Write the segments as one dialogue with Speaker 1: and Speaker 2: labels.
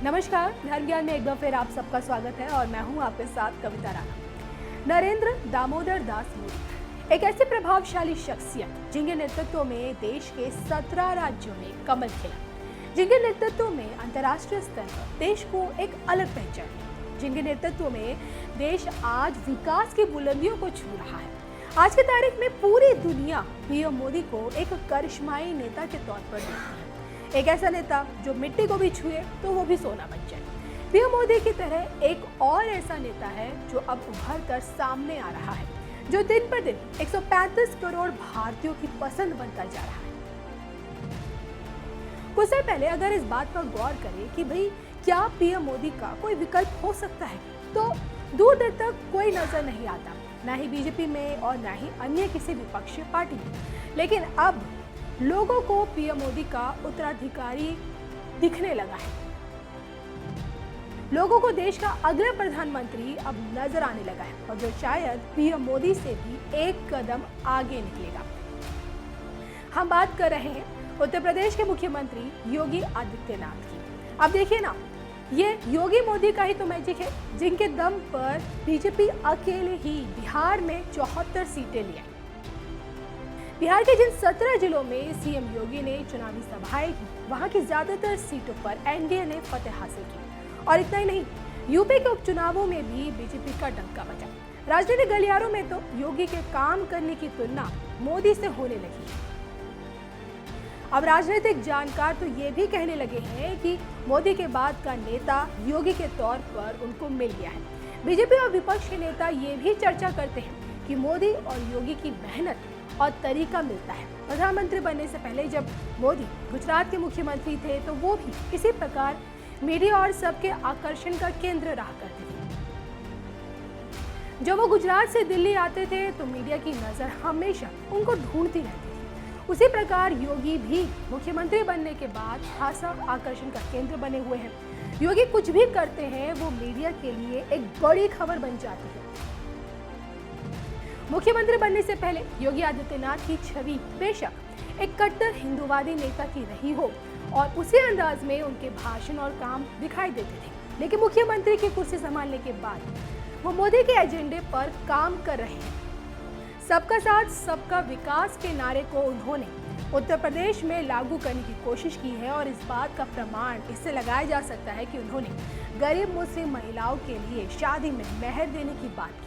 Speaker 1: नमस्कार, धर्म ज्ञान में एक बार फिर आप सबका स्वागत है और मैं हूं आपके साथ कविता राणा। नरेंद्र दामोदर दास मोदी एक ऐसी प्रभावशाली शख्सियत जिनके नेतृत्व में देश के 17 राज्यों में कमल खिला, जिनके नेतृत्व में अंतर्राष्ट्रीय स्तर पर देश को एक अलग पहचान है, जिनके नेतृत्व में देश आज विकास की बुलंदियों को छू रहा है। आज की तारीख में पूरी दुनिया पीएम मोदी को एक करिश्माई नेता के तौर पर देखती है। एक ऐसा नेता जो मिट्टी को भी छुए तो वो भी सोना बन जाए। पीएम मोदी की तरह एक और ऐसा नेता है जो अब उभर कर सामने आ रहा है, जो दिन पर दिन 135 करोड़ भारतीयों की पसंद बनता जा रहा है। कुछ साल पहले अगर इस बात पर गौर करें कि भाई क्या पीएम मोदी का कोई विकल्प हो सकता है, तो दूर देर तक कोई नजर नहीं आता, ना ही बीजेपी में और ना ही अन्य किसी विपक्षी पार्टी में। लेकिन अब लोगों को पीएम मोदी का उत्तराधिकारी दिखने लगा है। लोगों को देश का अगला प्रधानमंत्री अब नजर आने लगा है और जो शायद पीएम मोदी से भी एक कदम आगे निकलेगा। हम बात कर रहे हैं उत्तर प्रदेश के मुख्यमंत्री योगी आदित्यनाथ की। अब देखिए ना, ये योगी मोदी का ही तो मैजिक है, जिनके दम पर बीजेपी अकेले ही बिहार में 74 सीटें लिए। बिहार के जिन 17 जिलों में सीएम योगी ने चुनावी सभाएं की, वहां की ज्यादातर सीटों पर एनडीए ने फतेह हासिल की। और इतना ही नहीं, यूपी के उपचुनावों में भी बीजेपी का डंका बजा। राजनीतिक गलियारों में तो योगी के काम करने की तुलना मोदी से होने लगी है। अब राजनीतिक जानकार तो ये भी कहने लगे हैं कि मोदी के बाद का नेता योगी के तौर पर उनको मिल गया है। बीजेपी और विपक्ष के नेता ये भी चर्चा करते हैं कि मोदी और योगी की मेहनत और तरीका मिलता है। प्रधानमंत्री बनने से पहले जब मोदी गुजरात के मुख्यमंत्री थे तो वो भी किसी प्रकार मीडिया और सबके आकर्षण का केंद्र रहा करते थे। जब वो गुजरात से दिल्ली आते थे तो मीडिया की नजर हमेशा उनको ढूंढती रहती थी। उसी प्रकार योगी भी मुख्यमंत्री बनने के बाद खासा आकर्षण का केंद्र बने हुए हैं। योगी कुछ भी करते हैं वो मीडिया के लिए एक बड़ी खबर बन जाती है। मुख्यमंत्री बनने से पहले योगी आदित्यनाथ की छवि बेशक एक कट्टर हिंदूवादी नेता की रही हो और उसी अंदाज में उनके भाषण और काम दिखाई देते थे, लेकिन मुख्यमंत्री की कुर्सी संभालने के बाद वो मोदी के एजेंडे पर काम कर रहे हैं। सबका साथ सबका विकास के नारे को उन्होंने उत्तर प्रदेश में लागू करने की कोशिश की है और इस बात का प्रमाण इससे लगाया जा सकता है कि उन्होंने गरीब मुस्लिम महिलाओं के लिए शादी में मेहर देने की बात की।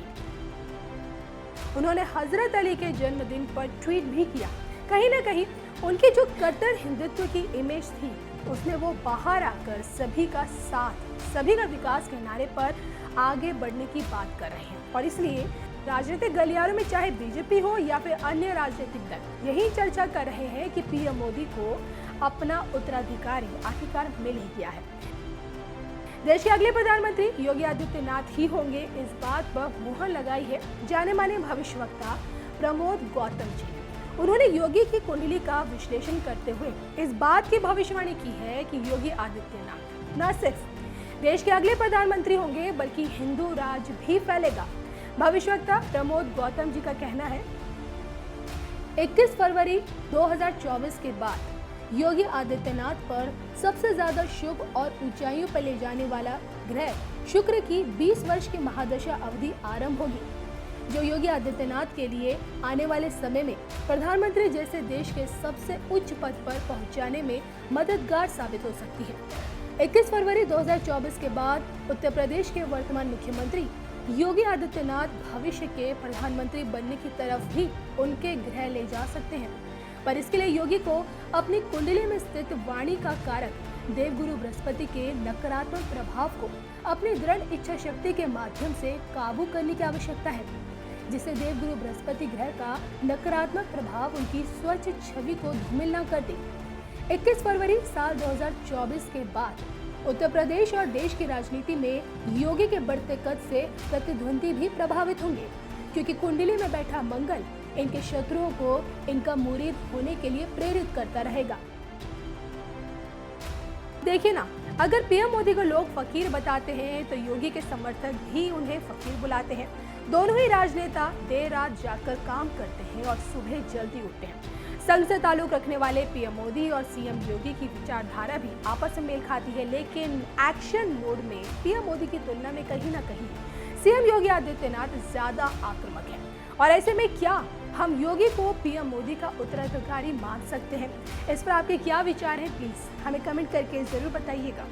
Speaker 1: उन्होंने हजरत अली के जन्मदिन पर ट्वीट भी किया। कहीं ना कहीं उनकी जो कट्टर हिंदुत्व की इमेज थी, उसमें वो बाहर आकर सभी का साथ, सभी का विकास के नारे पर आगे बढ़ने की बात कर रहे हैं। और इसलिए राजनीतिक गलियारों में चाहे बीजेपी हो या फिर अन्य राजनीतिक दल, यही चर्चा कर रहे हैं कि पीएम मोदी को अपना उत्तराधिकारी आखिरकार मिल ही गया है। देश के अगले प्रधानमंत्री योगी आदित्यनाथ ही होंगे, इस बात पर मुहर लगाई है जाने माने भविष्यवक्ता प्रमोद गौतम जी ने। उन्होंने योगी की कुंडली का विश्लेषण करते हुए इस बात की भविष्यवाणी की है कि योगी आदित्यनाथ न सिर्फ देश के अगले प्रधानमंत्री होंगे बल्कि हिंदू राज भी फैलेगा। भविष्यवक्ता प्रमोद गौतम जी का कहना है, 21 फरवरी 2024 के बाद योगी आदित्यनाथ पर सबसे ज्यादा शुभ और ऊंचाइयों पर ले जाने वाला ग्रह शुक्र की 20 वर्ष की महादशा अवधि आरंभ होगी, जो योगी आदित्यनाथ के लिए आने वाले समय में प्रधानमंत्री जैसे देश के सबसे उच्च पद पर पहुंचाने में मददगार साबित हो सकती है। 21 फरवरी 2024 के बाद उत्तर प्रदेश के वर्तमान मुख्यमंत्री योगी आदित्यनाथ भविष्य के प्रधानमंत्री बनने की तरफ भी उनके ग्रह ले जा सकते हैं, पर इसके लिए योगी को अपनी कुंडली में स्थित वाणी का कारक देवगुरु बृहस्पति के नकारात्मक प्रभाव को अपनी दृढ़ इच्छा शक्ति के माध्यम से काबू करने की आवश्यकता है, जिससे देवगुरु बृहस्पति ग्रह का नकारात्मक प्रभाव उनकी स्वच्छ छवि को धूमिल न कर दे। 21 फरवरी साल 2024 के बाद उत्तर प्रदेश और देश की राजनीति में योगी के बढ़ते कद से प्रतिद्वंदी भी प्रभावित होंगे, क्योंकि कुंडली में बैठा मंगल इनके शत्रुओं को इनका मुरीद होने के लिए प्रेरित करता रहेगा। देखिए ना, अगर पीएम मोदी को लोग फकीर बताते हैं तो योगी के समर्थक भी उन्हें फकीर बुलाते हैं। दोनों ही राजनेता देर रात जाकर काम करते हैं और सुबह जल्दी उठते हैं। संघ से ताल्लुक रखने वाले पीएम मोदी और सीएम योगी की विचारधारा भी आपस में मेल खाती है, लेकिन एक्शन मोड में पीएम मोदी की तुलना में कहीं ना कहीं सीएम योगी आदित्यनाथ ज्यादा आक्रामक है। और ऐसे में क्या हम योगी को पीएम मोदी का उत्तराधिकारी मान सकते हैं? इस पर आपके क्या विचार हैं? प्लीज हमें कमेंट करके जरूर बताइएगा।